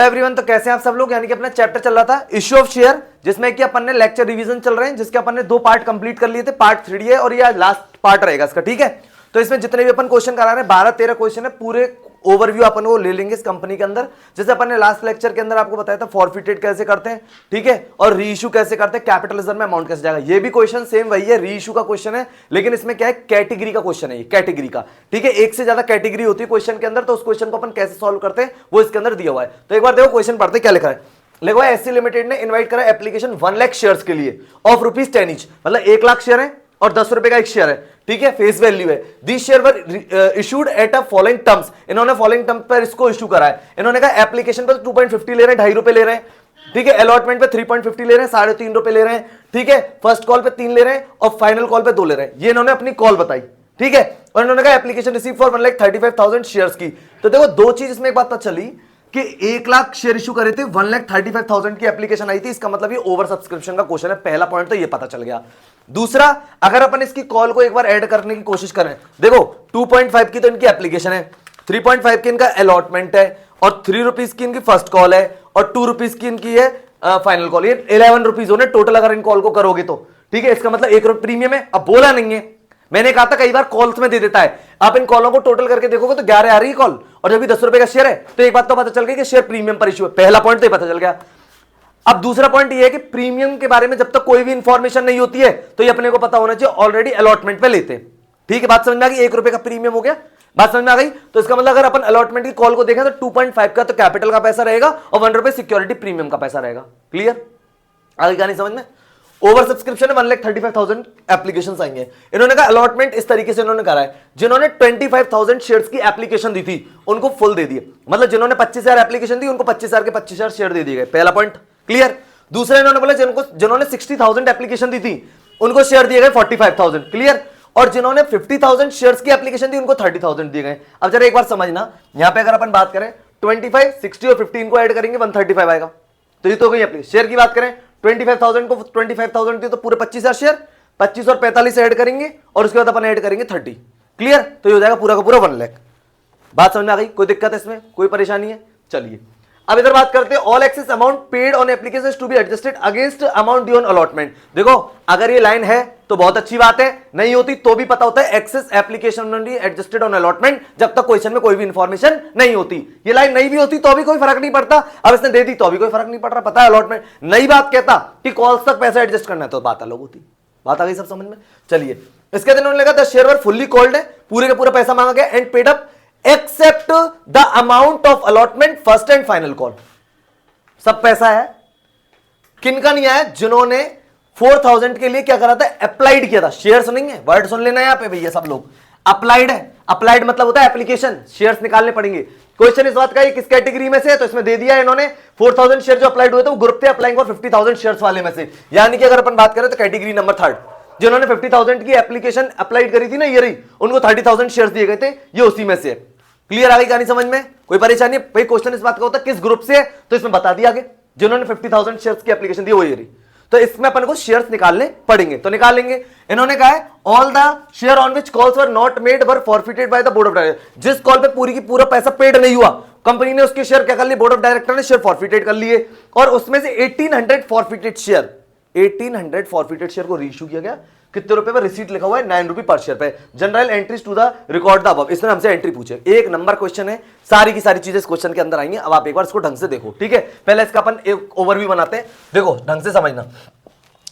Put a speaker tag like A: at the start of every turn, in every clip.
A: Everyone, तो कैसे हैं आप सब लोग। यानी कि अपना चैप्टर चल रहा था इश्यू ऑफ शेयर, जिसमें कि अपन ने लेक्चर रिवीजन चल रहे हैं, जिसके अपन ने 2 पार्ट कंप्लीट कर लिए थे। पार्ट 3 है और ये आज लास्ट पार्ट रहेगा इसका, ठीक है। तो इसमें जितने भी अपन क्वेश्चन करा रहे हैं 12-13 क्वेश्चन है, पूरे ओवरव्यू अपन वो ले लेंगे इस कंपनी के अंदर। जैसे अपन ने लास्ट लेक्चर के अंदर आपको बताया था फॉरफिटेड कैसे करते हैं, ठीक है, और रीइश्यू कैसे करते हैं, कैपिटलिज्म में अमाउंट कैसे जाएगा। ये भी क्वेश्चन सेम वही है, रीइश्यू का क्वेश्चन है, लेकिन इसमें क्या है, कैटेगरी का क्वेश्चन है, ये कैटेगरी का, ठीक है। एक से ज्यादा कैटेगरी होती है क्वेश्चन के अंदर, तो उस क्वेश्चन को अपन कैसे सॉल्व करते हैं वो इसके अंदर दिया हुआ है। तो एक बार देखो क्वेश्चन पढ़ते क्या लिखा है। लिखा है एससी लिमिटेड ने इनवाइट करा एप्लीकेशन 1 लाख शेयर्स के लिए ऑफ ₹10 ईच, मतलब 1 लाख शेयर है और 10 रुपए का एक शेयर है, ठीक है, फेस वैल्यू है। This share were issued at a following terms, इन्होंने फॉलोइंग टर्म्स पर इसको इशू करा है। इन्होंने कहा एप्लीकेशन पर 2.50 ले रहे हैं, 2.5 रुपए ले रहे हैं, ठीक है। अलॉटमेंट पे 3.50 ले रहे हैं, 3.5 रुपए ले रहे हैं, ठीक है। फर्स्ट कॉल पे 3 ले रहे हैं और फाइनल कॉल पे 2 ले रहे हैं। ये इन्होंने अपनी कॉल बताई, ठीक है। और इन्होंने कहा एप्लीकेशन रिसीव फॉर 1,35,000 शेयर्स की। तो देखो दो चीज इसमें एक बात पता चली कि 1 लाख शेयर इशू करे थे, 1,35,000 की एप्लीकेशन आई थी, इसका मतलब ये ओवर सब्सक्रिप्शन का क्वेश्चन है। पहला पॉइंट तो ये पता चल गया। दूसरा, अगर अपन इसकी कॉल को एक बार ऐड करने की कोशिश करें, देखो 2.5 की तो इनकी एप्लीकेशन है, 3.5 की इनका अलॉटमेंट है और 3 रुपीज की इनकी फर्स्ट कॉल है और 2 रुपीज की इनकी है फाइनल कॉल। ये 11 रुपीज होने टोटल अगर इन कॉल को करोगे तो, ठीक है। इसका मतलब 1 रुपये प्रीमियम है। अब बोला नहीं है, मैंने कहा था कई बार कॉल्स में दे देता है, आप इन कॉलों को टोटल करके देखोगे तो 11 आ रही है कॉल, और जब भी 10 रुपए का शेयर है तो एक बात तो पता चल गई कि शेयर प्रीमियम पर इशू है। पहला पॉइंट तो ये पता चल गया। अब दूसरा पॉइंट ये है कि प्रीमियम के बारे में जब तक कोई भी इंफॉर्मेशन नहीं होती है तो ये अपने को पता होना चाहिए ऑलरेडी अलॉटमेंट पे लेते हैं, ठीक है। बात समझ में आ गई, 1 रुपए का प्रीमियम हो गया, बात समझ में आ गई। तो इसका मतलब अगर अपन अलॉटमेंट की कॉल को देखें तो 2.5 का तो कैपिटल का पैसा रहेगा और 1 रुपए सिक्योरिटी प्रीमियम का पैसा रहेगा। क्लियर, आगे क्या नहीं समझ में। ओवर सब्सक्रिप्शन है 1,35,000 एप्लीकेशन आएंगे। इन्होंने कहा अलॉटमेंट इस तरीके से इन्होंने करा है, जिन्होंने 25,000 शेयर्स की एप्लीकेशन दी थी उनको फुल दे दिए, मतलब जिन्होंने 25,000 एप्लीकेशन दी उनको 25,000 के 25,000 शेयर दे दिए गए। पहला पॉइंट क्लियर। दूसरा, इन्होंने बोला जिन्होंने 60,000 एप्लीकेशन दी थी उनको शेयर दिए गए 45,000, क्लियर। और जिन्होंने 50,000 शेयर्स की एप्लीकेशन दी उनको 30,000 दिए गए। अब जरा एक बार समझना, यहां पे अगर अपन बात करें 25, 60 और 15 को ऐड करेंगे 135 आएगा। तो ये तो गई अपनी शेयर की बात करें, 25,000 को 25,000 थी तो पूरे 25,000 शेयर, 25 और 45 ऐड करेंगे और उसके बाद अपन ऐड करेंगे 30, क्लियर। तो ये हो जाएगा पूरा का पूरा 1 लाख। बात समझ में आ गई, कोई दिक्कत है इसमें, कोई परेशानी है। चलिए अब इधर बात करते हैं, all excess amount paid on application to be adjusted against amount due on allotment. देखो अगर ये लाइन है तो बहुत अच्छी बात है, नहीं होती तो भी पता होता है excess application adjusted on allotment, जब तक क्वेश्चन में कोई भी इंफॉर्मेशन नहीं होती। ये लाइन नहीं भी होती तो भी कोई फर्क नहीं पड़ता, अब इसने दे दी तो भी कोई फर्क नहीं पड़ रहा, पता है अलॉटमेंट नई बात कहता कि कॉल्स तक पैसा एडजस्ट करना है तो बात अलग होती। बात आ गई सब समझ में। चलिए इसके दिन उन्होंने लगा the share were fully called है, पूरे का पूरा पैसा मांगा गया and paid up except the amount of allotment first and final call. सब पैसा है, किनका नहीं आया, जिन्होंने 4,000 के लिए क्या करा था, अप्लाइड किया था। शेयर सुनेंगे, वर्ड सुन लेना यहां पे भैया सब लोग। अप्लाइड है, अप्लाइड मतलब होता है एप्लीकेशन, शेयर्स निकालने पड़ेंगे। क्वेश्चन इस बात का ये किस कैटेगरी में से है, तो इसमें दे दिया है इन्होंने 4,000 शेयर जो अप्लाइड हुए थे वो ग्रुप थे अप्लाइंग फॉर 50,000 शेयर्स वाले में से। यानी कि अगर अपन बात करें तो कैटेगरी नंबर 3, जिन्होंने 50,000 की एप्लीकेशन अप्लाइड करी थी ना, ये रही, उनको 30,000 शेयर दिए गए थे, ये उसी में से है। क्लियर आ गई कहानी समझ में, कोई परेशानी है भाई। क्वेश्चन इस बात का होता है किस ग्रुप से है, तो इसमें बता दिया आगे, जिन्होंने 50,000 शेयर्स की एप्लीकेशन दी वो ये रही। तो इसमें अपन को शेयर्स निकालने पड़ेंगे, तो निकाल लेंगे। इन्होंने कहा है all the share on which calls were not made were forfeited by the board of director. जिस कॉल पे पूरी की पूरा पैसा पेड नहीं हुआ, कंपनी ने उसके शेयर क्या कर लिए, बोर्ड ऑफ डायरेक्टर ने शेयर फॉरफिटेड कर लिए, और उसमें से 1800 फॉरफिटेड शेयर, 1800 फॉरफिटेड शेयर को रीइश्यू किया गया। कितने रुपए पर रिसीट लिखा हुआ है, 9 रुपए पर शेयर पे। Journal entries to the record the above, इसने हमसे एंट्री पूछे। एक नंबर क्वेश्चन है, सारी की सारी चीजें इस क्वेश्चन के अंदर आएंगी। अब आप एक बार इसको ढंग से देखो, ठीक है। पहले इसका अपन एक ओवरव्यू बनाते हैं, देखो ढंग से समझना।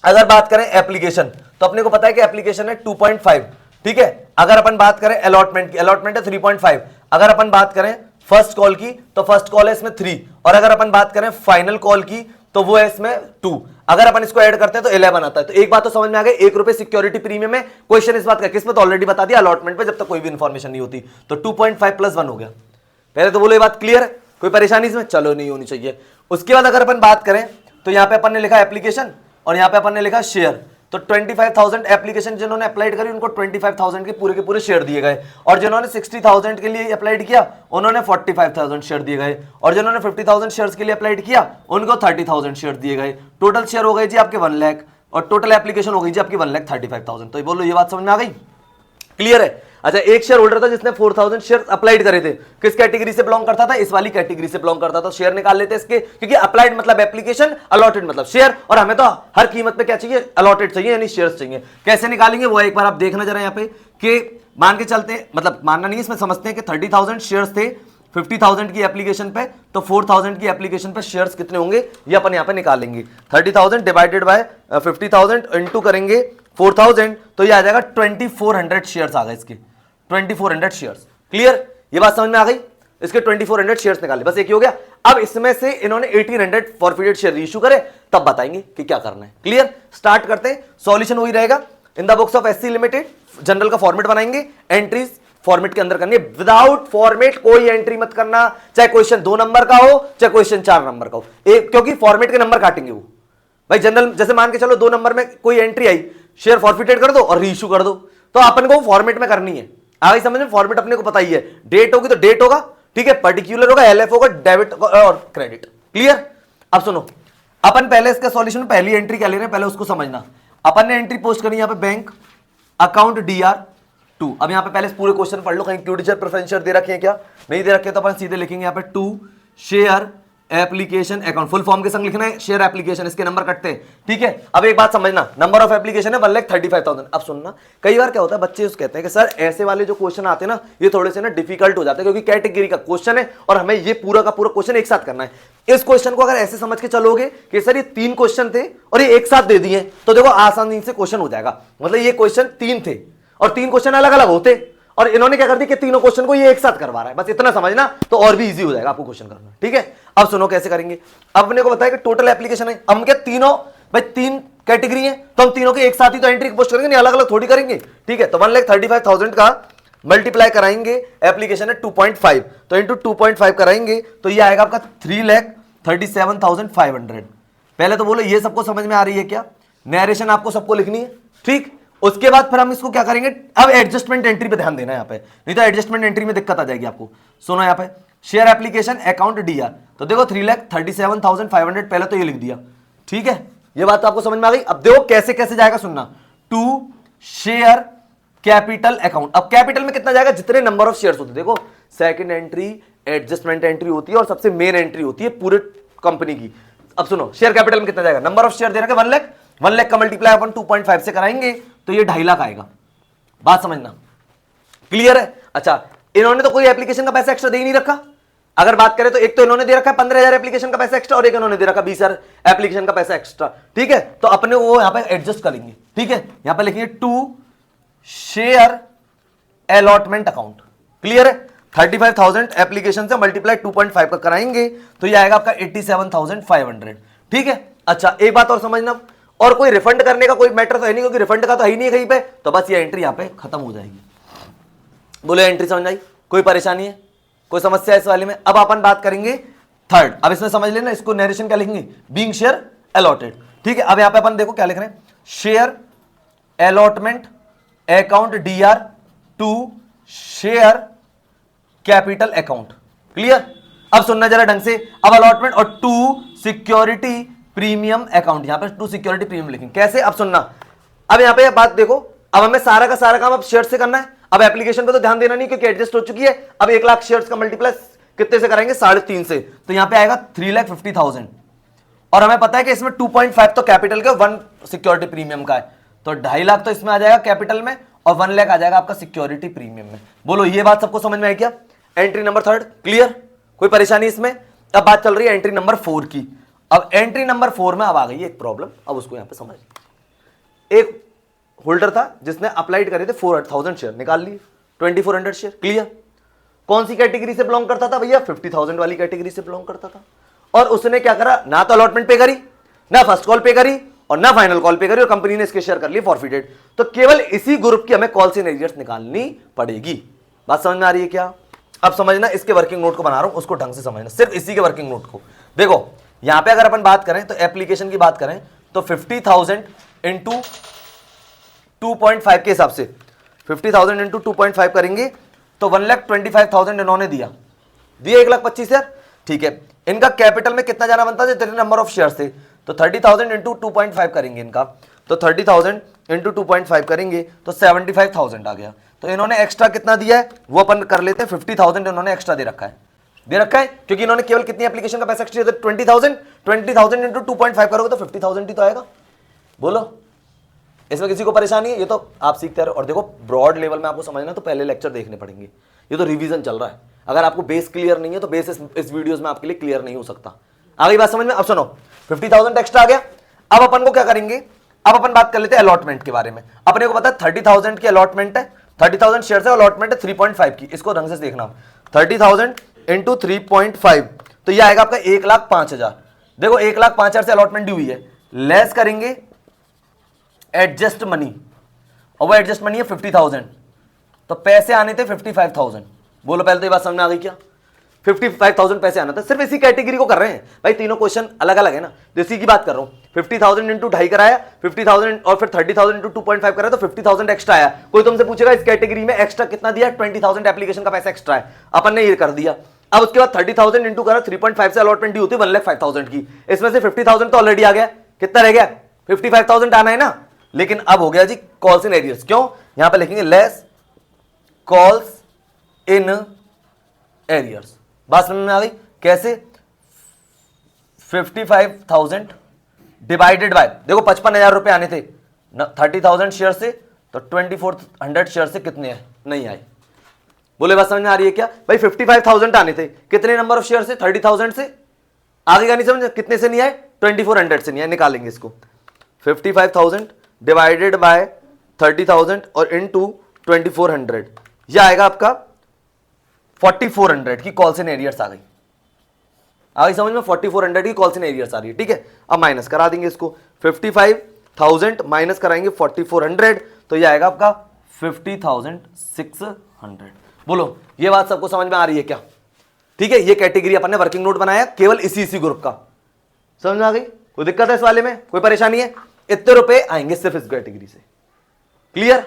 A: अगर बात करें एप्लीकेशन तो अपने को पता है कि एप्लीकेशन है 2.5, ठीक है। अगर अपन बात करें अलॉटमेंट की, अलॉटमेंट है 3.5। अगर अपन बात करें फर्स्ट कॉल की तो फर्स्ट कॉल है इसमें 3, और अगर अपन बात करें फाइनल कॉल की तो वो है इसमें 2। अगर अपन इसको ऐड करते हैं तो 11 आता है। तो एक बात तो समझ में आ गई, 1 रुपए सिक्योरिटी प्रीमियम है। क्वेश्चन इस बात का किस पे, तो ऑलरेडी बता दिया अलॉटमेंट पे, जब तक कोई भी इंफॉर्मेशन नहीं होती। तो 2.5 + 1 हो गया। पहले तो बोलो ये बात क्लियर है, कोई परेशानी इसमें, चलो नहीं होनी चाहिए। उसके बाद अगर अपन बात करें तो यहां पे अपन ने लिखा एप्लीकेशन और यहां पे अपन ने लिखा शेयर। तो 25,000 एप्लीकेशन जिन्होंने अप्लाइड करी उनको 25,000 के पूरे शेयर दिए गए, और जिन्होंने 60,000 के लिए अप्लाइड किया उन्होंने 45,000 शेयर दिए गए, और जिन्होंने 50,000 शेयर्स के लिए अप्लाइड किया उनको 30,000 शेयर दिए गए। टोटल शेयर हो गए जी आपके 1 लाख, और टोटल एप्लीकेशन हो गई जी आपकी 1,35,000। तो बोलो ये बात समझ में आ गई, क्लियर है। अच्छा, एक शेयर होल्डर था जिसने 4000 शेयर अप्लाइड करे थे, किस कैटेगरी से बिलोंग करता था? इस वाली कैटेगरी से बिलोंग करता था। शेयर निकाल लेते इसके, क्योंकि अप्लाइड मतलब एप्लीकेशन, अलॉटेड मतलब शेयर, और हमें तो हर कीमत पे क्या चाहिए? अलॉटेड चाहिए, यानी शेयर्स चाहिए। कैसे निकालेंगे वो एक बार आप देखना जरा यहाँ पे, कि मान के चलते हैं, मतलब मानना नहीं, इसमें समझते हैं कि 30,000 शेयर्स थे 50,000 की एप्लीकेशन पे, तो 4,000 की एप्लीकेशन पे शेयर्स कितने होंगे ये अपन यहाँ पे निकालेंगे। 30,000 डिवाइडेड बाय 50,000 इंटू करेंगे 4,000, तो ये आ जाएगा 2400 शेयर्स आ गए इसके, 2400 शेयर्स। क्लियर? ये बात समझ में आ गई? इसके 2400 शेयर्स निकाले, बस एक ही हो गया। अब इसमें से इन्होंने 1800 फॉरफिटेड शेयर इशू करे, तब बताएंगे कि क्या करना है। क्लियर? स्टार्ट करते हैं। सॉल्यूशन वही रहेगा, in the books of SC limited general का फॉर्मेट बनाएंगे, एंट्रीज फॉर्मेट के अंदर करनी है, विदाउट फॉर्मेट कोई एंट्री मत करना, चाहे क्वेश्चन 2 नंबर का हो चाहे क्वेश्चन 4 नंबर का हो, क्योंकि फॉर्मेट के नंबर काटेंगे वो। भाई जनरल जैसे मान के चलो 2 नंबर में कोई एंट्री आई, शेयर फॉरफिटेड कर दो और रीइश्यू कर दो, तो अपन को फॉर्मेट में करनी है। आगे समझ में? फॉर्मेट अपने को पता ही है, डेट होगी तो डेट होगा, ठीक है, पर्टिकुलर होगा, एलएफ होगा, डेबिट और क्रेडिट। क्लियर? अब सुनो, अपन पहले इसका सॉल्यूशन, पहली एंट्री क्या ले रहे हैं पहले उसको समझना। अपन ने एंट्री पोस्ट करनी है यहाँ पे, बैंक अकाउंट DR2। अब यहाँ पे पहले पूरे क्वेश्चन पढ़ लो, कहीं क्यूडिचर प्रेफरेंशियल दे रखे हैं क्या? नहीं दे रखे, तो अपन सीधे लिखेंगे यहाँ पे 2 share application account, full form के संग लिखना है, शेयर एप्लीकेशन, इसके नंबर कटते हैं, ठीक है। अब एक बात समझना, नंबर ऑफ एप्लीकेशन है 1,35,000। अब सुनना, कई बार क्या होता है, बच्चे कहते हैं कि सर ऐसे वाले जो क्वेश्चन आते हैं ना, ये थोड़े से ना डिफिकल्ट हो जाते हैं, क्योंकि कैटेगरी का क्वेश्चन है और हमें ये पूरा का पूरा क्वेश्चन एक साथ करना है। इस क्वेश्चन को अगर ऐसे समझ के चलोगे कि सर ये 3 क्वेश्चन थे और ये एक साथ दे दिए, तो देखो आसानी से क्वेश्चन हो जाएगा। मतलब ये क्वेश्चन 3 थे और 3 क्वेश्चन अलग अलग होते, और इन्होंने क्या कर दिया कि तीनों क्वेश्चन को ये एक साथ करवा रहा है, बस इतना समझना, तो और भी इजी हो जाएगा आपको क्वेश्चन करना, ठीक है। अब सुनो कैसे करेंगे। अब अपने को बताया कि टोटल एप्लीकेशन है, हम क्या तीनों, भाई 3 कैटेगरी है, तो हम तीनों के एक साथ ही तो एंट्री पोस्ट करेंगे, नहीं अलग अलग थोड़ी करेंगे, ठीक है। तो 1,35,000 का मल्टीप्लाई कराएंगे, एप्लीकेशन है 2.5, तो इंटू 2.5 कराएंगे, तो ये आएगा आपका 3,37,500। पहले तो बोलो ये सबको समझ में आ रही है क्या? नरेशन आपको सबको लिखनी है, ठीक। उसके बाद फिर हम इसको क्या करेंगे, अब एडजस्टमेंट एंट्री पे ध्यान देना है यहाँ पे, नहीं तो एडजस्टमेंट एंट्री में दिक्कत आ जाएगी आपको। सुनो यहाँ पे, शेयर एप्लीकेशन अकाउंट DR, तो देखो 3,37,500, पहले तो ये लिख दिया, ठीक है। ये बात तो आपको समझ में आ गई। अब देखो कैसे कैसे जाएगा, सुनना। 2 शेयर कैपिटल अकाउंट, अब कैपिटल में कितना जाएगा? जितने नंबर ऑफ शेयर्स होते, देखो सेकंड एंट्री एडजस्टमेंट एंट्री होती है और सबसे मेन एंट्री होती है पूरे कंपनी की। अब सुनो, शेयर कैपिटल में कितना जाएगा? नंबर ऑफ शेयर दे रखे 1 लाख, 1 लाख का मल्टीप्लाई अपन 2.5 से कराएंगे, तो ये 2.5 लाख आएगा। बात समझना, क्लियर है? अच्छा, इन्होंने तो कोई एप्लीकेशन का पैसा एक्स्ट्रा दे ही नहीं रखा। अगर बात करें तो एक तो इन्होंने दे रखा है 15,000 एप्लीकेशन का पैसा एक्स्ट्रा, और एक इन्होंने दे रखा 20,000 एप्लीकेशन का पैसा एक्स्ट्रा, ठीक है। तो अपने वो यहां पे एडजस्ट करेंगे, ठीक है। यहां पे लिखिए 2 शेयर अलॉटमेंट अकाउंट, क्लियर है। 35,000 एप्लीकेशन से मल्टीप्लाई 2.5 का कराएंगे, तो ये आएगा आपका 87,500, ठीक है। अच्छा, एक बात और समझना, और कोई रिफंड करने का कोई मैटर तो है नहीं, क्योंकि रिफंड का तो है ही नहीं कहीं पे, तो बस ये एंट्री यहां पे खत्म हो जाएगी। बोले एंट्री समझ आई? कोई परेशानी है, कोई समस्या है इस वाले में? अब अपन बात करेंगे थर्ड। अब इसमें समझ लेना, इसको नरेशन क्या लिखेंगे? बीइंग शेयर अलॉटेड, ठीक है। अब यहां पे अपन देखो क्या लिख रहे हैं, share allotment account DR2 share capital account, clear. अब सुनना जरा ढंग से, अब अलॉटमेंट और 2 सिक्योरिटी प्रीमियम अकाउंट, यहां पे 2 सिक्योरिटी प्रीमियम लिखेंगे। कैसे? अब सुनना, अब यहां पे बात देखो, अब हमें सारा का सारा काम अब शेयर से करना है। अब एप्लीकेशन पे तो ध्यान देना नहीं, क्योंकि एडजस्ट हो चुकी है। अब 1 लाख शेयर्स का मल्टीप्लाई कितने से कराएंगे? 3.5 से, तो यहां पे आएगा 3,50,000, और हमें पता है कि इसमें 2.5 तो कैपिटल का, 1 सिक्योरिटी प्रीमियम का है, तो 2.5 लाख तो इसमें आ जाएगा कैपिटल में, और 1 लाख आ जाएगा आपका सिक्योरिटी प्रीमियम में। बोलो ये बात सबको समझ में आई क्या? एंट्री नंबर 3 क्लियर, कोई परेशानी इसमें? अब बात चल रही है एंट्री नंबर 4 की। अब एंट्री नंबर 4 में अब आ गई है एक प्रॉब्लम, अब उसको यहां पे समझ। एक होल्डर था जिसने अप्लाइड करे थे 4,000 शेयर, निकाल लिए 2,400 शेयर, क्लियर। कौन सी कैटेगरी से बिलोंग करता था भैया? 50,000 वाली कैटेगरी से बिलोंग करता था। और उसने क्या करा, ना तो अलॉटमेंट पे करी, ना फर्स्ट कॉल पे करी, और ना फाइनल कॉल पे करी, और कंपनी ने इसके शेयर कर लिए फॉरफिटेड। तो केवल इसी ग्रुप की हमें कॉल्स इन एरियर्स निकालनी पड़ेगी। बात समझ में आ रही है क्या? अब समझना, इसके वर्किंग नोट को बना रहा हूं, उसको ढंग से समझना, सिर्फ इसी के वर्किंग नोट को। देखो यहां पे अगर अपन बात करें तो एप्लीकेशन की बात करें तो 50,000 इंटू 2.5 के हिसाब से 50,000 इंटू 2.5 करेंगे तो 1,25,000 इन्होंने दिया 1,25,000, ठीक है। इनका कैपिटल में कितना जाना बनता है? जितने नंबर ऑफ शेयर्स थे, तो 30,000 इंटू 2.5 करेंगे इनका, तो 30,000 इंटू 2.5 करेंगे तो 75,000 आ गया। तो इन्होंने एक्स्ट्रा कितना दिया है वो अपन कर लेते हैं, 50,000 इन्होंने एक्स्ट्रा दे रखा है, क्योंकि इन्होंने केवल कितनी एप्लीकेशन का पैसा एक्स्ट्रा दिया, 20,000 इंटू 2.5 करोगे तो 50,000 ही तो आएगा। बोलो इसमें किसी को परेशानी है? ये तो आप सीखते रहो। और देखो ब्रॉड लेवल में आपको समझना तो पहले लेक्चर देखने पड़ेंगे, ये तो रिवीजन चल रहा है। अगर आपको बेस क्लियर नहीं है तो बेस इस वीडियोस में आपके लिए क्लियर नहीं हो सकता। आ गई बात समझ में? अब सुनो 50,000 एक्स्ट्रा आ गया। अब अपन को क्या करेंगे, अब अपन बात कर लेते हैं अलॉटमेंट के बारे में। अपने को पता है 30,000 की अलॉटमेंट है, 30,000 शेयर है, अलॉटमेंट है 3.5 की। इसको ढंग से देखना, 30,000 इंटू 3.5 तो ये आएगा आपका 1,05,000। देखो 1,05,000 से अलॉटमेंट दी हुई है, लेस करेंगे एडजस्ट मनी, और वो एडजस्ट मनी है 50,000, तो पैसे आने थे 55,000। बोलो पहले तो ये बात समझ में आ गई क्या? 55,000 पैसे आना था। सिर्फ इसी कैटेगरी को कर रहे हैं भाई, तीनों क्वेश्चन अलग अलग है ना, तो इसी की बात कर रहा हूं। 50,000 इंटू 2.5 कराया, 50,000 और फिर 30,000 इंटू 2.5 कराया, तो 50,000 एक्स्ट्रा आया। कोई तुमसे पूछेगा इस कैटेगरी में एक्स्ट्रा कितना दिया, 20,000 एप्लीकेशन का पैसा एक्स्ट्रा है, अपन ने ये कर दिया। अब उसके बाद 30,000 इंटू करा 3.5 से अलॉटमेंट दी होती है 1,05,000 की, इसमें से 50,000 तो ऑलरेडी आ गया, कितना रह गया 55,000 आना है ना। लेकिन अब हो गया जी कॉल्स इन एरियर्स, क्यों? यहां पे लिखेंगे लेस कॉल्स इन एरियर्स। बात समझ में आ गई? कैसे? 55,000 डिवाइडेड बाय, देखो 55,000 रुपए आने थे 30,000 शेयर से, तो 2400 शेयर से कितने आए? नहीं आए। बोले बात समझ में आ रही है क्या भाई? 55,000 आने थे, कितने नंबर ऑफ शेयर से? 30,000 से। आगे का नहीं समझ, कितने से नहीं आए? 2400 से नहीं आए। निकालेंगे इसको, 55,000 डिवाइडेड बाय 30,000 और इनटू 2400, यह आएगा आपका 4400 की कॉल्स इन एरियर्स आ गई। आगे समझ में? 4400 की कॉल्स इन एरियर्स आ रही है, ठीक है। अब माइनस करा देंगे इसको, 55,000 माइनस कराएंगे 4400, तो यह आएगा आपका 50,600। बोलो ये बात सबको समझ में आ रही है क्या? ठीक है, ये कैटेगरी अपन ने वर्किंग नोट बनाया केवल इसी ग्रुप का। समझ में आ गई? कोई दिक्कत है इस वाले में? कोई परेशानी है? इतने रुपए आएंगे सिर्फ इस कैटेगरी से। क्लियर?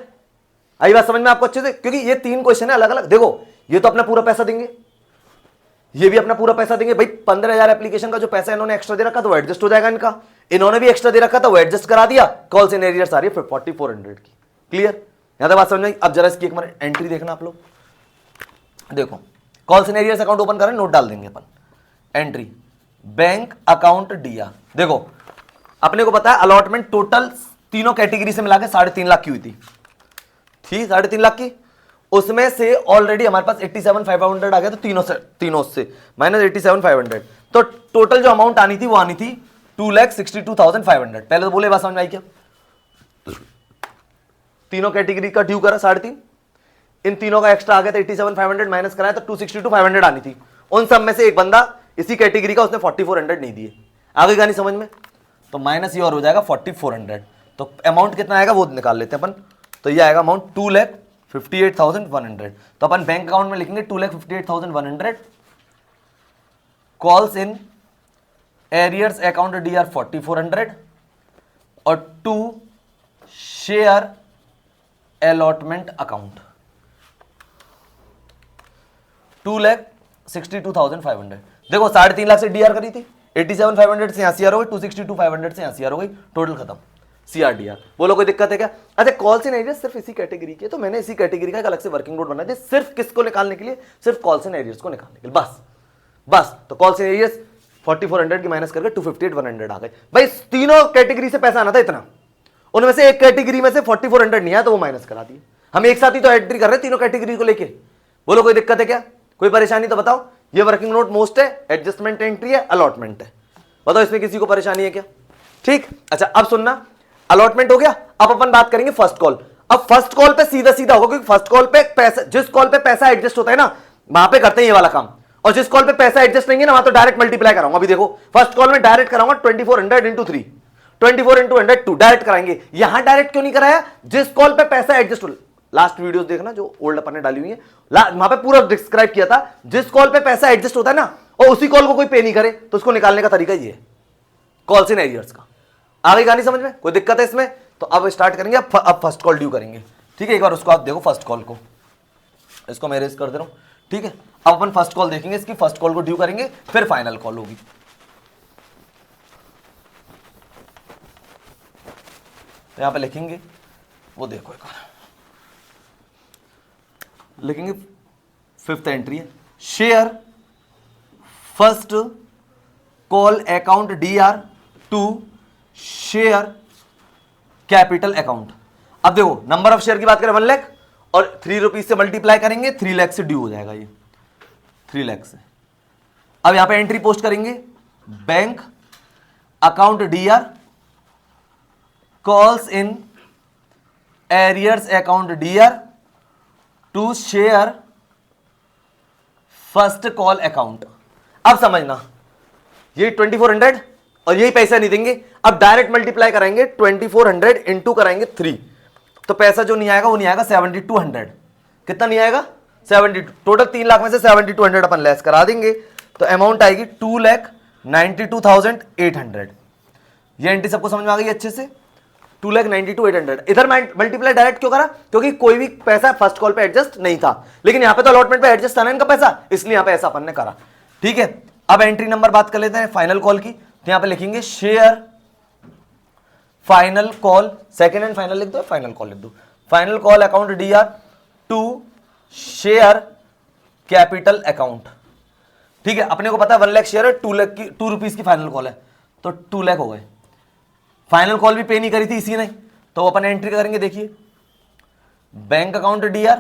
A: आई बात समझ में आपको अच्छे से? क्योंकि ये 3 क्वेश्चन है अलग अलग। देखो ये तो अपना पूरा पैसा देंगे, ये भी अपना पूरा पैसा देंगे भाई। 15,000 एप्लीकेशन का जो पैसा इन्होंने एक्स्ट्रा दे रखा तो वो एडजस्ट हो जाएगा इनका, इन्होंने भी एक्स्ट्रा दे रखा था वो एडजस्ट करा दिया। कॉल्स इन एरियर्स आ रही है 4400 की। क्लियर? यहां तक बात समझ में? अब जरा इसकी एक बार एंट्री देखना आप लोग। देखो calls in arrears account open करें, नोट डाल देंगे अपन। एंट्री बैंक अकाउंट दिया। देखो अपने को पता है अलॉटमेंट टोटल तीनों कैटेगरी से मिला के 3.5 लाख की हुई थी 3.5 लाख की। उसमें से ऑलरेडी हमारे पास 87,500 आ गया, तो तीनों से माइनस 87,500, तो टोटल जो अमाउंट आनी थी वो आनी थी 2,62,500। पहले तो बोले बात समझ में आई क्या? तीनों कैटेगरी का ड्यू करा 3.5, इन तीनों का एक्स्ट्रा आ गया था 87,500 माइनस कराया तो 262,500 आनी थी। उन सब में से एक बंदा इसी कैटेगरी का, उसने 4400 नहीं दिए। आगे का नहीं समझ में? तो माइनस ये और हो जाएगा 4400, तो अमाउंट कितना आएगा वो निकाल लेते हैं अपन। तो ये आएगा अमाउंट 2,58,100। तो अपन बैंक अकाउंट में लिखेंगे 2,58,100, calls in arrears account DR 4400 और 2 शेयर अलॉटमेंट अकाउंट 2,62,500। देखो 3.5 लाख से डीआर करी थी, 87,500 से यहाँ सीआर हो गई, 262,500 से यहाँ सीआर हो गई, टोटल खत्म सीआरडीआर। बोलो कोई दिक्कत है क्या? अच्छा कॉल्स इन एरियर्स सिर्फ इसी कैटेगरी के, तो मैंने इसी कैटेगरी का एक अलग से वर्किंग नोट बनाया सिर्फ किसको निकालने के लिए? सिर्फ कॉल्स इन एरियर्स को निकालने के लिए, बस। तो कॉल्स इन एरियर्स 4400 की माइनस करके 258,100 आ गए। भाई तीनों कैटेगरी से पैसा आना था इतना, उनमें से एक कैटेगरी में से 4400 नहीं आया तो वो माइनस करा दिए। हम एक साथ ही तो एंट्री कर रहे हैं तीनों कैटेगरी को लेके। बोलो कोई दिक्कत है क्या? कोई परेशानी तो बताओ। ये वर्किंग नोट मोस्ट है, एडजस्टमेंट एंट्री है, अलॉटमेंट है, बताओ इसमें किसी को परेशानी है क्या? ठीक। अच्छा अब सुनना, अलॉटमेंट हो गया, अब अपन बात करेंगे फर्स्ट कॉल। अब फर्स्ट कॉल पे सीधा सीधा होगा, क्योंकि फर्स्ट कॉल पे पैसा, जिस कॉल पे पैसा एडजस्ट होता है ना वहां पे करते हैं ये वाला काम, और जिस कॉल पे पैसा एडजस्ट नहीं है ना वहां तो डायरेक्ट मल्टीप्लाई कराऊंगा। अभी देखो फर्स्ट कॉल में डायरेक्ट कराऊंगा 2400 इंटू 3, 24 इंटू 100 2 डायरेक्ट कराएंगे। यहां डायरेक्ट क्यों नहीं कराया? जिस कॉल पे पैसा एडजस्ट हो, लास्ट वीडियोस देखना जो ओल्ड अपन ने डाली हुई है, वहां पे पूरा डिस्क्राइब किया था। जिस कॉल पे पैसा एडजस्ट होता है ना और उसी कॉल को कोई पे नहीं करे तो उसको निकालने का तरीका ये है, कॉल्स इन एरियर्स का। आगे गानी समझ में? कोई दिक्कत है इसमें? तो अब स्टार्ट करेंगे, अब फर्स्ट कॉल ड्यू करेंगे। ठीक है, एक बार उसको आप देखो फर्स्ट कॉल को, इसको मैं इरेज कर दे रहा हूं। ठीक है, अब अपन फर्स्ट कॉल देखेंगे, इसकी फर्स्ट कॉल को ड्यू करेंगे, फिर फाइनल कॉल होगी। तो यहां पे लिखेंगे वो देखो एक बार लिखेंगे। फिफ्थ एंट्री है share first call account DR to share capital account. अब देखो नंबर ऑफ शेयर की बात करें 1 लाख और 3 रुपीज से मल्टीप्लाई करेंगे 3 लाख से ड्यू हो जाएगा ये 3 लाख से। अब यहां पे एंट्री पोस्ट करेंगे bank account DR calls in arrears account DR to share first call account. अब समझना ये 2400 और यही पैसा नहीं देंगे, अब डायरेक्ट मल्टीप्लाई कराएंगे 2400 इंटू कराएंगे 3, तो पैसा जो नहीं आएगा वो नहीं आएगा 7200। कितना नहीं आएगा 72। टोटल 3 लाख में से 7200 अपन लेस करा देंगे तो अमाउंट आएगी 2,92,800। ये एंट्री सबको समझ में आ गई अच्छे से 2,92,800। इधर मल्टीप्लाई डायरेक्ट क्यों करा? क्योंकि कोई भी पैसा फर्स्ट कॉल पे एडजस्ट नहीं था, लेकिन यहां पे तो अलॉटमेंट पे एडजस्ट था ना इनका पैसा, इसलिए यहां पे ऐसा अपन ने करा। ठीक है, अब एंट्री नंबर बात कर लेते हैं फाइनल कॉल की। तो यहां पे लिखेंगे share final call, second and final लिख दो, फाइनल कॉल लिख दो, final call account DR to share capital account. ठीक है, अपने को पता है 1 लाख शेयर है, 2 रुपीज की फाइनल कॉल है, तो 2 लाख हो गए। फाइनल कॉल भी पे नहीं करी थी इसी ने, तो अपन एंट्री करेंगे। देखिए bank account DR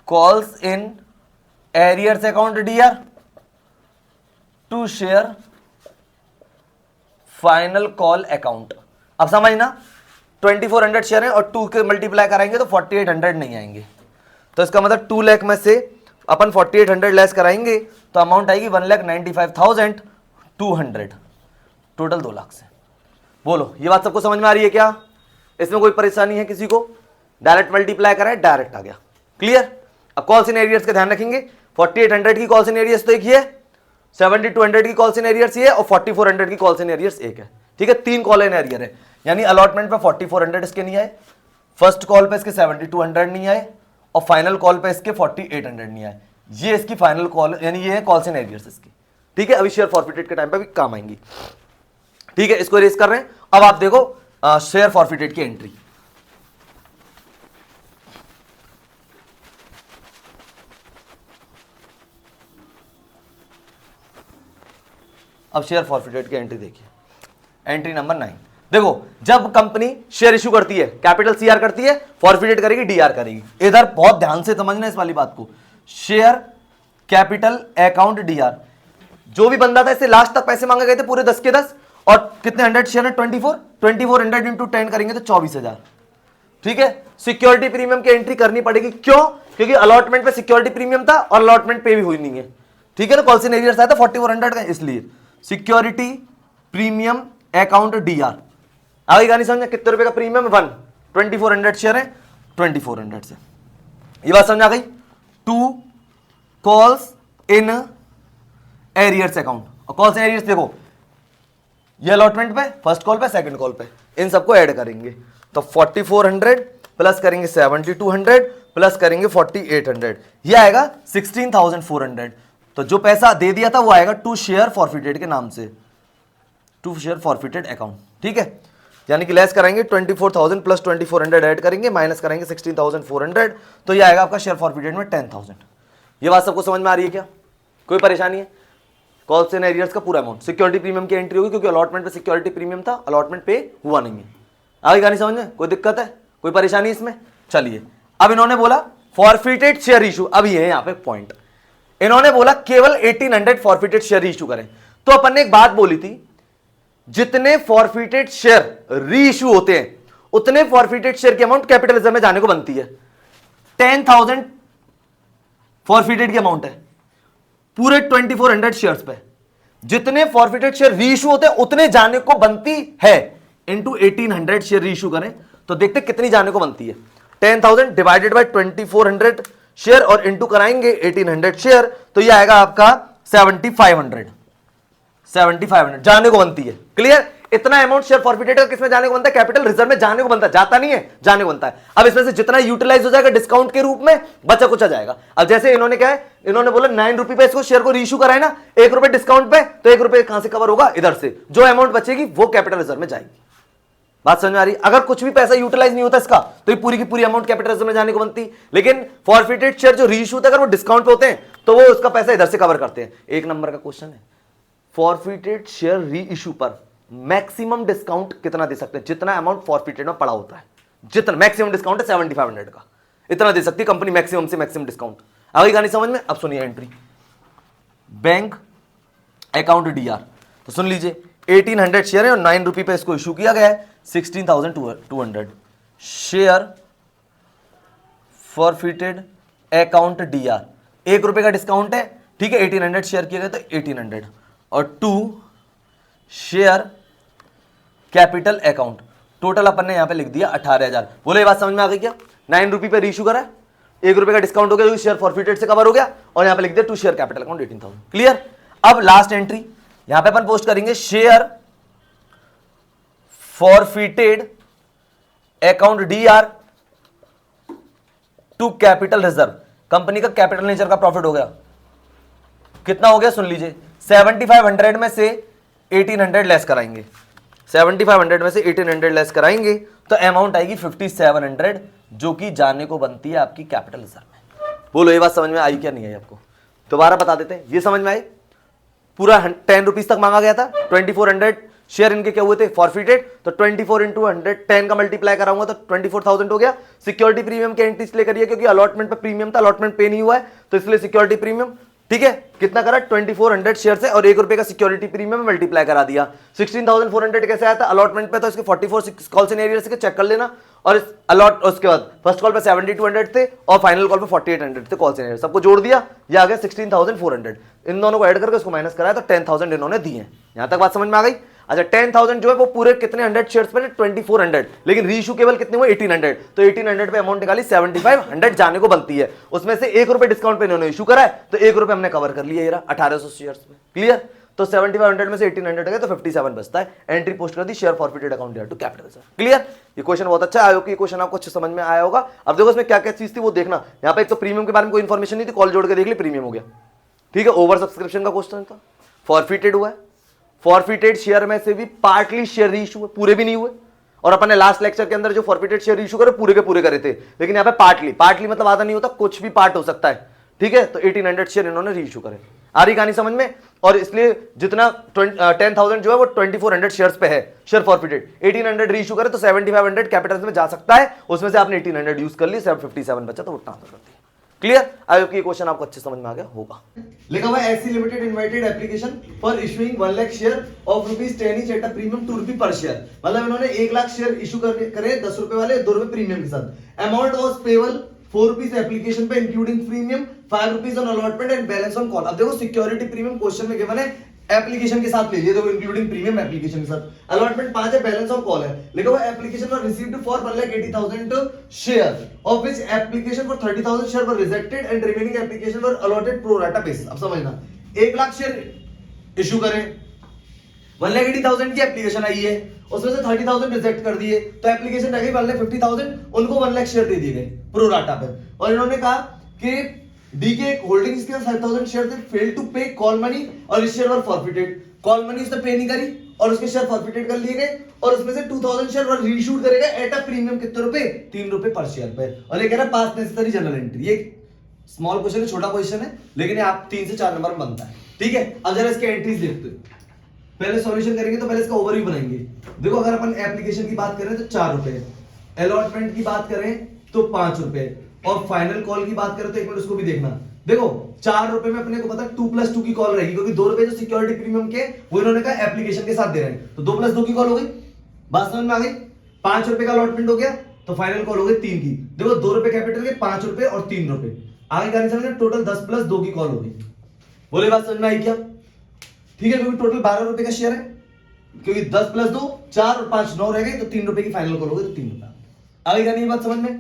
A: calls in arrears account DR to share final call account. अब समझना 2400 शेयर है और 2 के मल्टीप्लाई कराएंगे तो 4800 नहीं आएंगे, तो इसका मतलब 2 लाख में से अपन 4800 लेस कराएंगे तो अमाउंट आएगी 1,95,200, टोटल 2 लाख से। बोलो ये बात सबको समझ में आ रही है क्या? इसमें कोई परेशानी है किसी को? डायरेक्ट मल्टीप्लाई कराए डायरेक्ट आ गया, क्लियर। अब कॉल्स इन एरियर्स का ध्यान रखेंगे, 4800 की कॉल्स इन एरियर्स तो एक ही है, 7200 की कॉल्स इन एरियर्स ये है और 4400 की कॉल्स इन एरियर्स एक है। ठीक है, 3 कॉल इन एरियर है, यानी अलॉटमेंट पे 4400 इसके नहीं आए, फर्स्ट कॉल पे इसके 7200 नहीं आए और फाइनल कॉल पे इसके 4800 नहीं आए। ये इसकी फाइनल कॉल यानी ये है कॉल्स इन एरियर्स इसकी। ठीक है, अभी शेयर फॉरफिटेड के टाइम पे भी काम आएंगी। ठीक है, इसको रेस कर रहे हैं। अब आप देखो शेयर फॉरफिटेड की एंट्री। अब शेयर फॉरफिटेड की एंट्री देखिए, एंट्री नंबर 9। देखो जब कंपनी शेयर इशू करती है कैपिटल CR करती है, फॉरफिटेड करेगी DR करेगी। इधर बहुत ध्यान से समझना इस वाली बात को, शेयर कैपिटल अकाउंट DR। जो भी बंदा था इससे लास्ट तक पैसे मांगे गए थे पूरे 10 के 10 और कितने 100 शेयर है 2400 इंटू 10 करेंगे तो 24,000। ठीक है, सिक्योरिटी प्रीमियम की एंट्री करनी पड़ेगी। क्यों? क्योंकि अलॉटमेंट पे सिक्योरिटी प्रीमियम था और अलॉटमेंट पे भी हुई नहीं है। ठीक है ना, कॉल्स इन एरियर्स आया था 4400 का, इसलिए सिक्योरिटी प्रीमियम अकाउंट DR आगे गानी समझ। कितने रुपए का प्रीमियम? 1। 2400 शेयर है, 2400 से ये बात समझ आ गई। 2 कॉल्स इन एरियर्स अकाउंट, और कॉल्स इन एरियर्स देखो ये अलॉटमेंट पे, फर्स्ट कॉल पे, सेकंड कॉल पे, इन सबको ऐड करेंगे तो 4400 प्लस करेंगे 7200 प्लस करेंगे 4800, ये आएगा 16,400। तो जो पैसा दे दिया था वो आएगा टू शेयर फॉरफिटेड के नाम से, टू शेयर फॉरफिटेड अकाउंट। ठीक है, यानी कि लेस कराएंगे 24,000 प्लस 2400 ऐड करेंगे माइनस कराएंगे 16,400, तो ये आएगा आपका शेयर फॉरफिटेड में 10,000। ये बात सबको समझ में आ रही है क्या? कोई परेशानी है? कॉल्स इन एरियर्स का पूरा अमाउंट, सिक्योरिटी प्रीमियम की एंट्री होगी क्योंकि अलॉटमेंट पे सिक्योरिटी प्रीमियम था, अलॉटमेंट पे हुआ नहीं है। आगे गानी समझ में? कोई दिक्कत है? कोई परेशानी इसमें? चलिए, अब इन्होंने बोला फॉरफिटेड शेयर इशू। अब ये है यहाँ पे पॉइंट, इन्होंने बोला केवल 1800 फॉरफिटेड शेयर इशू करें। तो अपन ने एक बात बोली थी, जितने फॉरफिटेड शेयर री इशू होते हैं उतने फॉरफिटेड शेयर की अमाउंट कैपिटल रिजर्व में जाने को बनती है। 10,000 फॉरफिटेड की अमाउंट है पूरे 2400 शेयर्स पे, जितने फॉरफिटेड शेयर री इशू होते हैं उतने जाने को बनती है। इंटू 1800 शेयर री इशू करें तो देखते कितनी जाने को बनती है। 10,000 डिवाइडेड बाय 2400 शेयर और इंटू कराएंगे 1800 शेयर, तो ये आएगा आपका 7,500 जाने को बनती है। क्लियर? इतना अमाउंट शेयर फॉरफिटेड का किसमें जाने को बनता है? कैपिटल रिजर्व में जाने को बनता है, जाता नहीं है, जाने को बनता है। अब इसमें से जितना यूटिलाइज हो जाएगा डिस्काउंट के रूप में बचा कुचा जाएगा। अब जैसे इन्होंने क्या है, इन्होंने बोला 9 रुपए पे इसको शेयर को रीइश्यू कराए ना, 1 रुपए डिस्काउंट पे, तो 1 रुपए कहां से कवर होगा? इधर से। जो अमाउंट बचेगी वो कैपिटल रिजर्व में जाएगी। बात समझ में आ रही? अगर कुछ भी पैसा यूटिलाइज नहीं होता इसका तो ये पूरी की पूरी अमाउंट कैपिटल रिजर्व में जाने को बनती। लेकिन फॉरफिटेड शेयर जो रीइश्यू होते हैं अगर वो डिस्काउंट पे होते हैं तो वो उसका पैसा इधर से कवर करते हैं। एक नंबर का क्वेश्चन है, फॉरफिटेड शेयर रीइश्यू पर मैक्सिमम डिस्काउंट कितना दे सकते हैं? जितना अमाउंट फॉरफिटेड में पड़ा होता है, जितना मैक्सिमम डिस्काउंट है 7500 का, इतना दे सकती है कंपनी मैक्सिमम से मैक्सिमम डिस्काउंट। आगे कहानी समझ में? अब सुनिए एंट्री, बैंक अकाउंट डीआर, तो सुन लीजिए 1800 शेयर है और 9 रुपये पे इसको इशू किया गया है, 16,200 शेयर फॉरफिटेड अकाउंट डीआर, 1 रुपए का डिस्काउंट है, ठीक है, 1800 शेयर किया गया तो 1800 और 2 शेयर कैपिटल अकाउंट, टोटल अपन ने यहां पे लिख दिया 18,000। बोले ये बात समझ में आ गई क्या? 9 रुपये पे रीइश्यू करा, 1 रुपए का डिस्काउंट हो गया, शेयर फॉरफिटेड से कवर हो गया और यहां पे लिख दिया 2 शेयर कैपिटल अकाउंट 18,000। क्लियर? अब लास्ट एंट्री यहां पे अपन पोस्ट करेंगे, share forfeited account DR to capital reserve, company का कैपिटल नेचर का प्रॉफिट हो गया, कितना हो गया सुन लीजिए, 7500 में से 1800 लेस कराएंगे, 7500 में से 1800 लेस कराएंगे तो अमाउंट आएगी 5700 जो कि जाने को बनती है आपकी कैपिटल रिजर्व में। बोलो ये बात समझ में आई क्या नहीं आई आपको? दोबारा बता देते हैं, ये समझ में आई? पूरा 10 रुपीज तक मांगा गया था, 2400 शेयर इनके क्या हुए थे फॉरफिटेड, तो 24 इंटू 100 10 का मल्टीप्लाई कराऊंगा तो 24,000 हो गया। सिक्योरिटी प्रीमियम के एंट्री इसलिए करिए क्योंकि अलॉटमेंट पे प्रीमियम था, अलॉटमेंट पे नहीं हुआ है तो इसलिए सिक्योरिटी प्रीमियम, ठीक है, कितना करा 2400 शेयर से और 1 रुपए का सिक्योरिटी प्रीमियम मल्टीप्लाई करा दिया। 16,400 कैसे आया था अलॉटमेंट पे, तो इसके 44 कॉल सिनेरियो से चेक कर लेना और इस अलॉट उसके बाद फर्स्ट कॉल पे 7200 थे और फाइनल कॉल पे 4800 थे कॉल सिनेरियो, सबको जोड़ दिया, ये आ गया 16,400, इन दोनों को ऐड करके उसको माइनस कराया तो 10,000 इन्होंने दिए। यहां तक बात समझ में आ गई? अच्छा 10,000 जो है वो पूरे कितने 100 शेयर्स पे 2400, लेकिन रीइश्यू केवल कितने हुए 1800, तो 1800 पे अमाउंट निकाली 7500 जाने को बनती है, उसमें से 1 रुपए डिस्काउंट पे इन्होंने इशू करा है तो 1 रुपए हमने कवर कर लिया, ये रहा 1800 शेयर्स पे। क्लियर? तो 7500 में से 1800 गए तो 57 बचता है, एंट्री पोस्ट कर दी, share forfeited account to capital reserve. Clear? ये क्वेश्चन बहुत अच्छा आया, कि ये क्वेश्चन आपको अच्छे समझ में आया होगा। अब देखो इसमें क्या क्या चीज थी वो देखना, यहाँ पे एक तो प्रीमियम के बारे में कोई इन्फॉर्मेशन नहीं थी, कॉल जोड़ के देख ली प्रीमियम हो गया, ठीक है, ओवर सब्सक्रिप्शन का क्वेश्चन था, फॉरफिटेड हुआ है, फॉरफिटेड शेयर में से भी पार्टली शेयर रीइश्यू हुए, पूरे भी नहीं हुए, और अपन ने लास्ट लेक्चर के अंदर जो फॉरफिटेड शेयर इशू करे पूरे के पूरे करे थे, लेकिन यहाँ पे पार्टली मतलब आधा नहीं होता, कुछ भी पार्ट हो सकता है, ठीक है, तो 1800 शेयर इन्होंने रीइश्यू करे। आ रही कहानी समझ में? और इसलिए जितना 10,000 जो है वो 2400 शेयर्स पे है शेयर फॉरफिटेड, 1800 रीइश्यू करे तो 7500 कैपिटल में जा सकता है, उसमें से आपने 1800 यूज कर ली, 57 बचा तो वो ट्रांसफर करती है। क्लियर? आई होप कि क्वेश्चन आपको अच्छे समझ में आ गया होगा। लिखा हुआ है SC limited invited application for issuing 1 lakh share of ₹10 each at a premium 2 रुपए पर शेयर, मतलब इन्होंने 1 लाख शेयर इशू करे 10 रुपए वाले 2 रुपए प्रीमियम के साथ। Amount was payable 4 rupees application पे including premium, 5 rupees on allotment and balance on call. अब देखो सिक्योरिटी प्रीमियम क्वेश्चन में गिवन है एप्लीकेशन के साथ ले लिए, देखो इंक्लूडिंग प्रीमियम एप्लीकेशन के साथ, अलॉटमेंट 5 है, बैलेंस ऑन कॉल है, लिखा हुआ application were received for 1,80,000 share of which application for 30,000 share were rejected and remaining application were allotted pro rata basis. अब समझना, 1 लाख शेयर इशू करें, 1,80,000 की एप्लीकेशन आई है, उसमें से 30,000 रिजेक्ट कर दिए तो एप्लीकेशन रह गई 1,50,000, उनको 1 लाख शेयर दे दिए गए प्रो राटा पे, और इन्होंने कहा कि डीके होल्डिंग्स के 5,000 शेयर थे, फेल टू पे कॉल मनी और इस शेयर वर फॉरफिटेड, कॉल मनी उसने पे नहीं करी और उसके शेयर फॉरफिटेड कर लिए गए, और उसमें से 2,000 शेयर वर रीइश्यूड करेगा एट अ प्रीमियम कितने रुपए 3 रुपए पर शेयर पे, और ये कह रहा है पास नेसेसरी जनरल एंट्री। ये स्मॉल क्वेश्चन है, छोटा क्वेश्चन है, लेकिन ये आप 3 से 4 नंबर में बनता है, ठीक है। अब जरा इसके एंट्रीज देखते हैं, पहले सॉल्यूशन करेंगे तो पहले इसका ओवरव्यू बनाएंगे। देखो अगर अपन एप्लीकेशन की बात करें तो 4 रुपए, अलॉटमेंट की बात करें तो 5 रुपए, और फाइनल कॉल की बात करें तो एक मिनट उसको भी देखना। देखो 4 रुपए में अपने को पता 2+2 की कॉल रहेगी, क्योंकि 2 रुपए जो सिक्योरिटी प्रीमियम के वो इन्होंने कहा एप्लीकेशन के साथ दे रहे हैं, तो 2+2 की कॉल हो गई, बात समझ में आ गई। 5 रुपए का अलॉटमेंट हो गया तो फाइनल कॉल हो गई 3 की। देखो 2 रुपए कैपिटल के, 5 रुपए और 3 रुपए, आगे गाने समझ टोटल 10+2 की कॉल हो गई। बोले बात समझ में आई क्या? ठीक है, क्योंकि टोटल 12 रुपए का शेयर है, क्योंकि 10+2 4 और 5 9 रह गए, तो 3 रुपए की फाइनल कॉल हो गई, तो 3 रुपए। आगे गाने बात समझ में।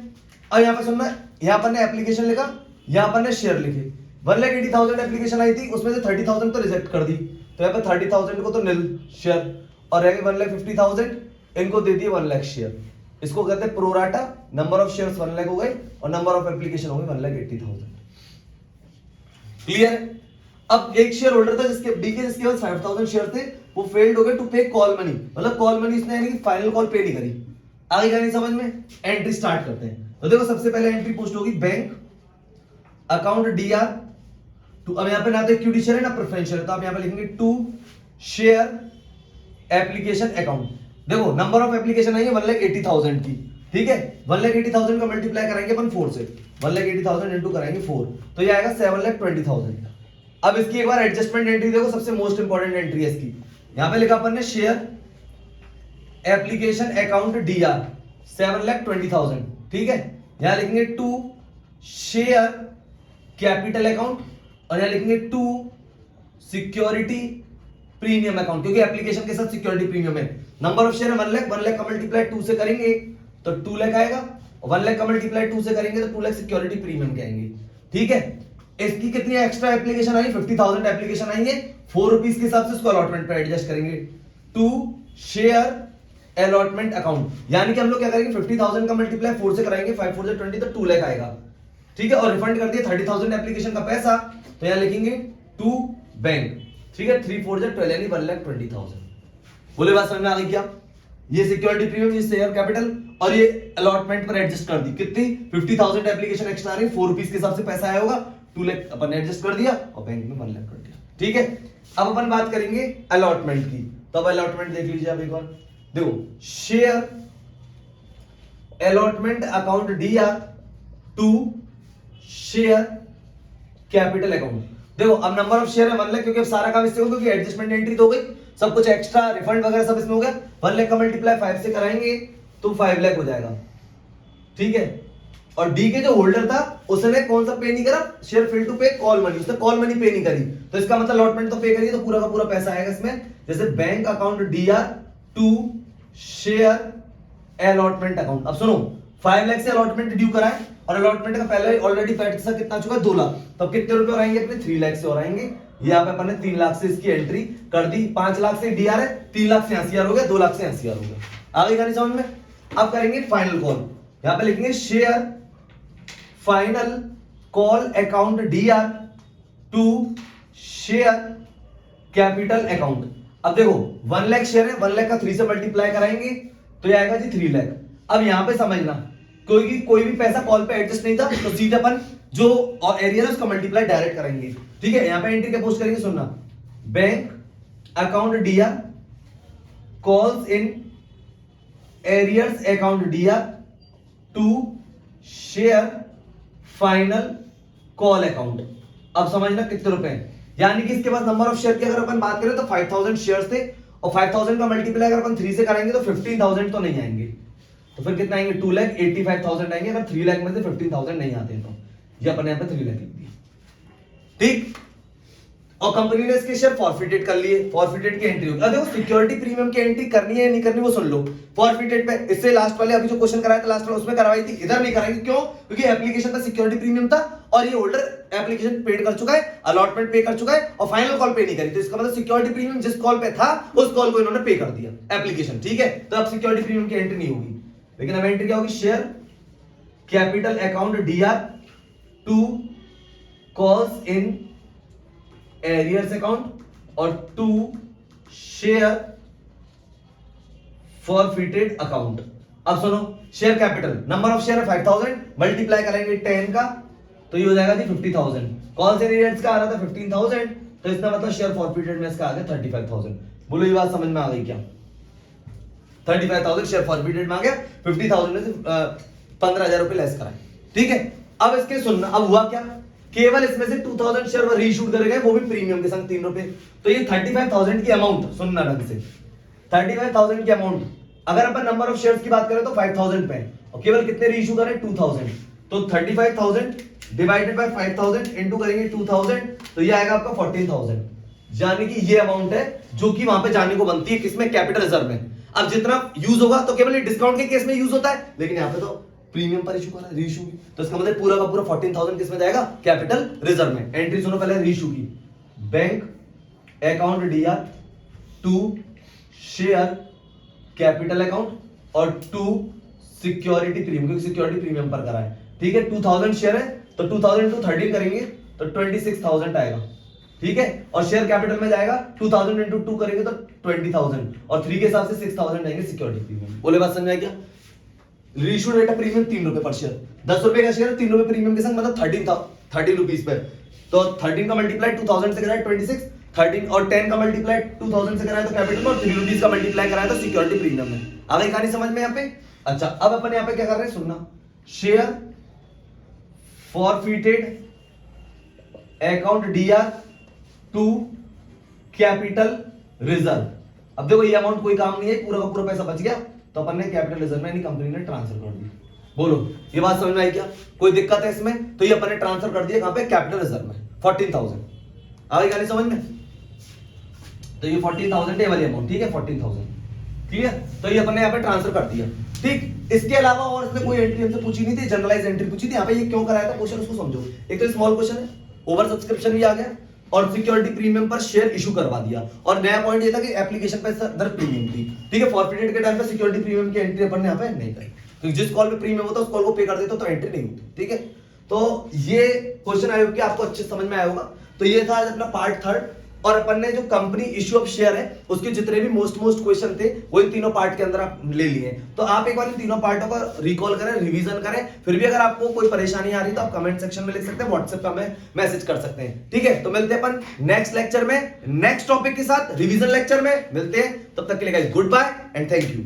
A: अब यहाँ पे सुनना, यहाँ पर ने एप्लीकेशन लिखा, यहाँ पर ने शेयर लिखे, 1,80,000 एप्लीकेशन आई थी, उसमें से 30,000 तो रिजेक्ट कर दी, तो यहाँ पे 30,000 को तो नील शेयर, और रह गए 1,50,000, इनको दे दिए 1 लाख शेयर। इसको कहते हैं pro rata, number of shares 1 lakh हो गए और नंबर ऑफ एप्लीकेशन हो गई 1,80,000। क्लियर है? अब एक शेयर होल्डर था जिसके डी के जिसके पास 5000 शेयर थे, वो फेल्ड हो गए टू पे कॉल मनी, मतलब कॉल मनी इसने यानी कि फाइनल कॉल पे नहीं करी। आगे जाने समझ में, एंट्री स्टार्ट करते हैं। तो देखो सबसे पहले एंट्री पोस्ट होगी बैंक अकाउंट डीआर टू, अब यहां पे ना तो इक्विटी शेयर है ना प्रेफरेंस शेयर, तो आप यहां पे लिखेंगे टू शेयर एप्लीकेशन अकाउंट। देखो नंबर ऑफ एप्लीकेशन आई है 1,80,000 की, ठीक है। 1,80,000 का मल्टीप्लाई कराएंगे अपन 4 से, 1,80,000 इंटू कराएंगे 4, तो ये आएगा 7,20,000। अब इसकी एक बार एडजस्टमेंट एंट्री देखो, सबसे मोस्ट इंपॉर्टेंट एंट्री है इसकी। यहां पे लिखा अपन ने शेयर एप्लीकेशन अकाउंट डीआर 7,20,000, ठीक है। यहां लिखेंगे टू शेयर कैपिटल अकाउंट और यहां लिखेंगे टू सिक्योरिटी प्रीमियम अकाउंट, क्योंकि एप्लीकेशन के साथ सिक्योरिटी प्रीमियम है। नंबर ऑफ शेयर 1 लाख का मल्टीप्लाई 2 से करेंगे तो 2 लाख आएगा, और 1 लाख का मल्टीप्लाई 2 से करेंगे तो 2 लाख सिक्योरिटी प्रीमियम के आएंगे, ठीक है। इसकी कितनी एक्स्ट्रा एप्लीकेशन आई, 50,000 एप्लीकेशन आई है, 4 रुपीज के हिसाब से उसको अलॉटमेंट पे एडजस्ट करेंगे। टू शेयर अलॉटमेंट अकाउंट, यानी कि हम लोग क्या करेंगे 50,000 का मल्टीप्लाई 4 से कराएंगे, 5 4 20 तो 2 लाख आएगा, ठीक है। और रिफंड कर दिया 30,000 एप्लीकेशन का पैसा, तो यहां लिखेंगे टू बैंक, ठीक है। 3 4 12 यानी 1,20,000। बोले बात समझ में आ गई क्या? ये सिक्योरिटी प्रीमियम, ये शेयर कैपिटल और ये अलॉटमेंट पर एडजस्ट कर दी। कितनी 50,000 एप्लीकेशन एक्स्ट्रा आ रही, 4 रुपीज के हिसाब से पैसा आया होगा, 2 लाख अपन एडजस्ट कर दिया और बैंक में 1 लाख कर दिया, ठीक है। अब अपन बात करेंगे अलॉटमेंट की, तो अब अलॉटमेंट देख लीजिए आप एक बार। देखो share allotment account DR to share capital account. देखो अब नंबर ऑफ शेयर है 1 लाख, क्योंकि अब सारा काम इससे होगा, क्योंकि एडजस्टमेंट एंट्री तो हो गई, सब कुछ एक्स्ट्रा रिफंड वगैरह सब इसमें हो गया। 1 लाख का मल्टीप्लाई 5 से कराएंगे तो 5 लाख हो जाएगा, ठीक है। और डी के जो होल्डर था उसने कौन सा पे नहीं करा, शेयर फेल टू पे कॉल मनी, उसने कॉल मनी पे नहीं करी, तो इसका मतलब अलॉटमेंट तो पे करी, तो पूरा का पूरा पैसा आएगा इसमें। जैसे bank account DR to share allotment account. अब सुनो 5 लाख से अलॉटमेंट ड्यू करा है और अलॉटमेंट का पहले ऑलरेडी पैसा कितना चुका है 2 लाख, तब कितने रुपए और आएंगे अपने 3 लाख से और आएंगे। यहाँ पे अपन ने 3 लाख से इसकी एंट्री कर दी, 5 लाख से डीआर है, 3 लाख से 80,000 हो गया, 2 लाख से 80,000 हो गया। आगे कहानी समझ में। अब करेंगे फाइनल कॉल, यहाँ पे लिखेंगे share final call account DR to share capital account. अब देखो 1 लाख शेयर है, 1 लाख का 3 से मल्टीप्लाई कराएंगे तो ये आएगा जी 3 लाख। अब यहां पे समझना कोई भी पैसा कॉल पे एडजस्ट नहीं था, तो सीधे अपन जो एरिया है उसका मल्टीप्लाई डायरेक्ट करेंगे, ठीक है। यहां पे एंट्री क्या पोस्ट करेंगे, सुनना, bank account DR calls in arrears account DR to share final call account. अब समझना कितने रुपए हैं, यानी कि इसके पास नंबर ऑफ शेयर की अगर अपन बात करें तो 5,000 शेयर्स थे, और 5,000 का मल्टीप्लाई अगर अपन 3 से कराएंगे तो 15,000 तो नहीं आएंगे, तो फिर कितना आएंगे 2,85,000 आएंगे। अगर 3 लाख में से 15,000 नहीं आते हैं तो ये अपन यहाँ पे 3 लाख लिख दिए, ठीक। और कंपनी ने इसके शेयर फॉरफिटेड कर लिए, फॉरफिटेड की एंट्री होगी। अब देखो सिक्योरिटी प्रीमियम की एंट्री करनी है या नहीं करनी वो सुन लो। फॉरफिटेड पे इससे लास्ट वाले अभी जो क्वेश्चन कराया था लास्ट वाला उसमें करवाई थी, इधर नहीं कराएंगे, क्यों? क्योंकि एप्लीकेशन पे सिक्योरिटी प्रीमियम था और ये होल्डर एप्लीकेशन पेड कर चुका है, अलॉटमेंट पे कर चुका है और फाइनल कॉल पे नहीं करी, तो इसका मतलब सिक्योरिटी प्रीमियम जिस कॉल पे था उस कॉल को इन्होंने पे कर दिया एप्लीकेशन, ठीक है। तो अब सिक्योरिटी प्रीमियम की एंट्री नहीं होगी, लेकिन अब एंट्री क्या होगी, share capital account DR to calls in arrears account और टू शेयर फॉरफिटेड अकाउंट। अब सुनो share capital, number of share है 5,000, मल्टीप्लाई करेंगे 10 का तो ये हो जाएगा जी 50,000। कॉल से एरियर्स का आ रहा था 15,000, तो इसका मतलब शेयर फॉरफिटेड में इसका आ गया 35,000। बोलो ये बात समझ में आ गई क्या? 35,000 शेयर फॉरफिटेड में आ गया, 50,000 में से 15,000 रुपए लेस कराए, ठीक है। अब इसके सुनना, अब हुआ क्या, केवल इसमें से 2,000 शेयर वो रीइश्यूड करे गए, वो भी प्रीमियम के संग 3 रुपए। तो ये 35,000 की अमाउंट, सुनना ढंग से, 35,000 की अमाउंट अगर अपन नंबर ऑफ शेयर्स की बात करें तो 5,000 पे और केवल कितने रीइश्यू करें 2,000, तो 35,000 डिवाइडेड बाय 5,000 इनटू करेंगे 2,000 तो ये आएगा आपका 14,000। यानी कि ये अमाउंट है जो कि वहां पे जाने को बनती है, किसमें, कैपिटल रिजर्व में। अब जितना यूज होगा तो केवल डिस्काउंट के केस में यूज होता है, लेकिन यहाँ पे तो प्रीमियम पर इशू करा रीइश्यू की, तो इसका मतलब पूरा का पूरा 14,000 किसमें जाएगा, कैपिटल रिजर्व में। एंट्री सुनो पहले रीइश्यू की, bank account DR to share capital account और टू सिक्योरिटी प्रीमियम, क्योंकि सिक्योरिटी प्रीमियम पर करा है, ठीक है। 2,000 शेयर है तो 2,000 into 13 करेंगे तो 26,000 आएगा, ठीक है, और शेयर कैपिटल में जाएगा 2000 इंटू 2 करेंगे तो 20,000 और 3 के हिसाब से 6,000 जाएंगे सिक्योरिटी प्रीमियम। बोले बात समझ में आई क्या? रीइश्यू रेट प्रीमियम 3 रुपए पर शेयर, 10 रुपए का शेयर 3 रुपए प्रीमियम के संग मतलब 13 रुपीज पे। तो 13 का मल्टीप्लाई 2000 से कराए 26, 13 और 10 का मल्टीप्लाई 2000 से कराए तो कैपिटल और 3 रुपीज का मल्टीप्लाई कराए तो सिक्योरिटी प्रीमियम में। आ गई कहानी समझ में यहाँ पे? अच्छा, अब अपन यहाँ पे क्या कर रहे हैं सुनना, share forfeited account DR to capital reserve. अब देखो ये अमाउंट कोई काम नहीं है, पूरा का पूरा पैसा बच गया तो अपन ने कैपिटल रिजर्व में यानी कंपनी ने ट्रांसफर कर दिया। बोलो ये बात समझ में आई क्या? कोई दिक्कत है इसमें? तो ये अपन ने ट्रांसफर कर दिया कहां पे? कैपिटल रिजर्व में 14,000। आ गई कहानी समझ में? तो ये 14,000 है वाली अमाउंट, ठीक है 14,000 क्लियर। तो ये अपन ने यहाँ पे ट्रांसफर कर दिया, ठीक। इसके अलावा और इसमें कोई एंट्री हमसे पूछी नहीं थी, जनरलाइज एंट्री पूछी थी। यहाँ पे ये क्यों कराया था क्वेश्चन उसको समझो। एक तो स्मॉल क्वेश्चन है, ओवर सब्सक्रिप्शन भी आ गया और सिक्योरिटी प्रीमियम पर शेयर इशू करवा दिया, और नया पॉइंट ये था कि एप्लीकेशन पे दर प्रीमियम थी, ठीक है। फॉरफिटेड के टाइम पे सिक्योरिटी प्रीमियम की एंट्री अपन ने यहाँ पे नहीं करी, क्योंकि जिस कॉल पे प्रीमियम होता है उस कॉल को पे कर देते तो एंट्री नहीं होती, ठीक है। तो ये क्वेश्चन आयोग के आपको अच्छे समझ में आया होगा। तो ये था आज अपना पार्ट 3, और अपन ने जो कंपनी इश्यू ऑफ शेयर है उसके जितने भी मोस्ट क्वेश्चन थे वो इन तीनों पार्ट के अंदर आप ले लिए। तो आप एक बार इन तीनों पार्टों का रिकॉल करें, रिवीजन करें। फिर भी अगर आपको कोई परेशानी आ रही तो आप कमेंट सेक्शन में लिख सकते हैं, व्हाट्सएप पे हमें मैसेज कर सकते हैं, ठीक है। तो मिलते हैं अपन नेक्स्ट लेक्चर में नेक्स्ट टॉपिक के साथ, रिवीजन लेक्चर में मिलते हैं। तब तक के लिए guys good bye and thank you.